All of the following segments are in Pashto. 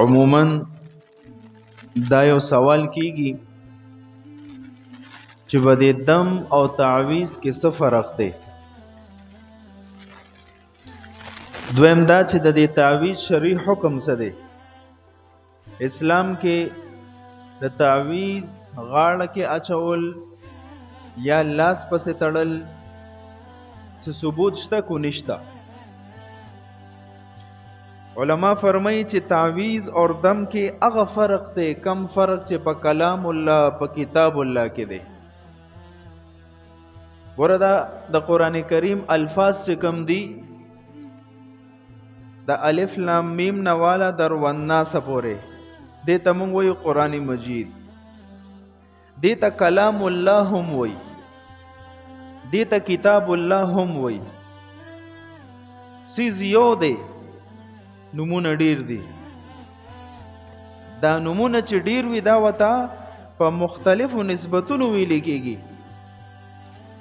عموما دا یو سوال کیږي چې په دې دم او تعویز کې څه فرق دی. دویم دا چې د دې تعویز شرعي حکم څه دی. اسلام کې د تعویز غاړه کې اچول یا لاس پسې تړل څه ثبوت شته کو نشته. علما فرمایي چې تعویز اور دم کې هغه فرق دی، کم فرق چې په کلام الله په کتاب الله کې دی. وردا د قران کریم الفاظ چې کم دي د الف لام میم نواله در والناس پورې دې ته مونږ وایو قران مجید، دې ته کلام الله هم وایي، دې ته کتاب الله هم وایي. سیز یو دی، نمونه ډیر دي. دا نمونه چې ډیر وي دا وته په مختلفو نسبتونو ویل کېږي.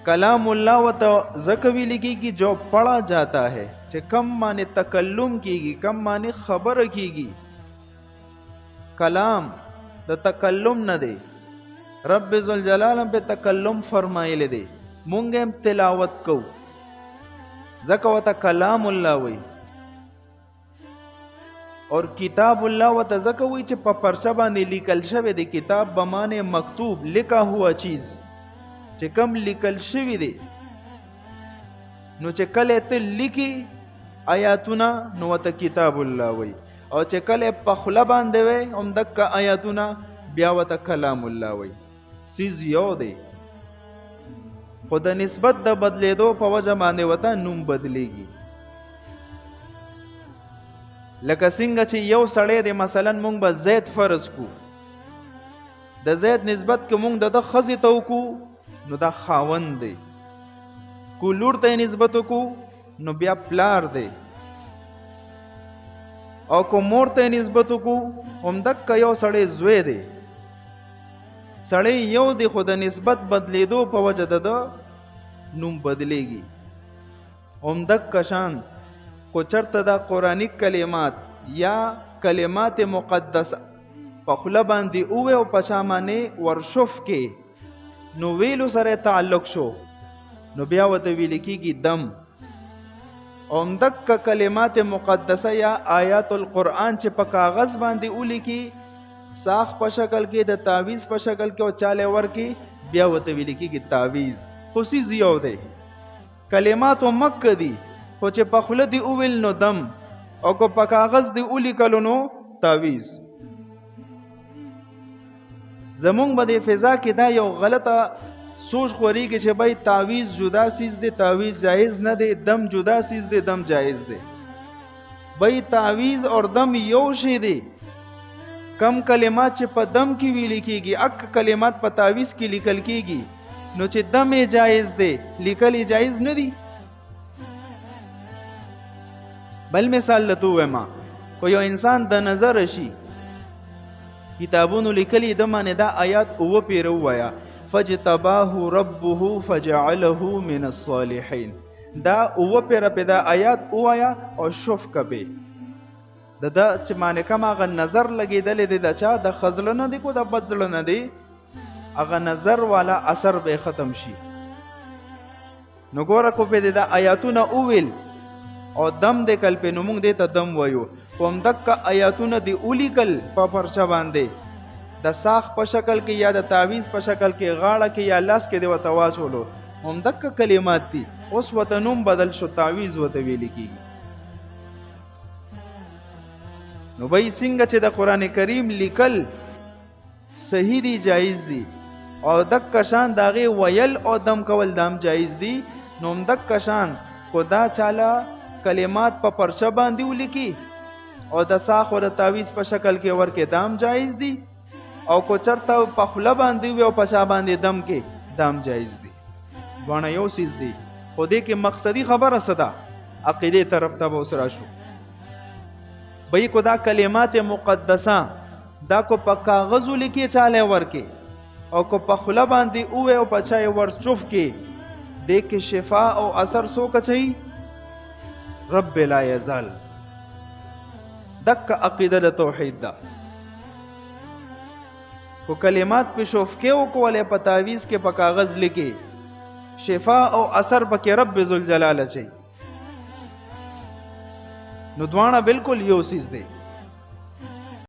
کلام الله وته ځکه ویل کېږي جو پڑھا جاتا ہے، چې کم معنی تکلم کېږي، کم معنی خبره کېږي. کلام د تکلم نه دی، رب ذوالجلال هم په تکلم فرمایلی دی، مونږ هم تلاوت کوو ځکه وته کلام الله وایي. اور کتاب الله وته ځکه وایي چې په پرچه باندې لیکل شوی دی. کتاب بمانه مکتوب لکھا ہوا چیز چې کم لیکل شوی دی. نو چې کله ته لیکي آیاتونه نو وته کتاب الله وایي، او چې کله په خوله باندې وي هم دک آیاتونه بیا وته کلام الله وایي. سیز یو دی، خو د نسبت د بدلیدو په وجه باندې وته نوم بدلیږي. لکه څنګه چې یو سړی دی، مثلا مونږ به زید فرض کو، د زید نسبت که مونږ د ښځې ته وکړو نو دا خاوند دی، کو لور ته نسبت وکړو نو بیا پلار دی، او کو مور ته نسبت وکړو همدکه یو سړی زوی دی. سړی یو دی خو د نسبت بدلیدو په وجه د نوم بدلیږي. همدکه شان کو چرته دا قرآنی کلمات یا کلمات مقدسه په خوله باندې اووه او په چا باندې ورشف کې نو ویلو سره تعلق شو نو بیا ورته ویل کېږي دم. همدکه کلمات مقدسه یا آیات القرآن چې په کاغذ باندې ولیکي ساخ په شکل کې د تعویز په شکل کې او چاله ورکی بیا ورته ویل کېږي تعویز. خو سیز یو دی، کلمات مکه دي، خو چې په خوله دی اوویل نو دم، او که په کاغذ دی ولیکلو نو تعویز. زمونږ به د فضا کې دا یو غلطه سوچ خوریږي چې بھائی تعویز جدا سیز دی، تعویز جایز نه دی، دم جدا سیز دی، دم جایز دی. بھائی تعویز اور دم یو شی دی. کم کلمات چې په دم کې ویل کېږي اک کلمات په تعویز کې لیکل کېږي، نو چې دم جایز دی لیکل جایز نه دی. بل مثال لته وایم، خو یو انسان د نظر شي کتابونو لیکلي د باندې دا آیات اوه پیره ووایه فاجتباه ربه فجعله من الصالحین، دا اوه پیره په دا آیات ووایه او شف کبه د چې معنی کم هغه نظر لګېدلی دی د چا د ښځله نه دی کو د بد زړه نه دی، هغه نظر والا اثر به ختم شي. نو ګوره کو په دا آیاتونه اوویل او دم د کل په نو مونږ دې ته دم وایو. کوم دکه آیاتونه دی اولیکل په پرچه باندې د ساخ په شکل کې یا د تعویز په شکل کې غاړه کې یا لاس کې دی ورته واچولو، هم دکه کلمات دي. اوس ورته نوم بدل شو، تعویز ورته ویل کېږي. نو بھئی څنګه چې د قرآن کریم لیکل صحیح دی، جایز دی، او دکه شان د هغې ویل او دم کول دام جایز دی، نو هم دکه شان کو دا چاله کلمات په پرچه باندې ولیکي او د ساخ او د تعویز په شکل کې ورکې دام جایز دی، او کو چرته په خوله باندې وي او په شا باندې دم کې دام جایز دی. دواړه یو سیز دی، خو دې کې مقصدی خبره څه ده؟ عقیدې طرف ته به اوس راشو. بھئی کو دا کلمات مقدسه دا کو په کاغذ ولیکي چاله ورکې او کو په خوله باندې اووه او په چا یې ورچوف کې دې کې شفا او اثر څوک اچوي؟ رب لا یزال. دک عقیده د توحید ده. کو کلمات په شوفکې وکولې په تعویز کې په کاغذ لیکي شفا او اثر پکې رب ذوالجلال چي نو دواړه بالکل یو سیز دی.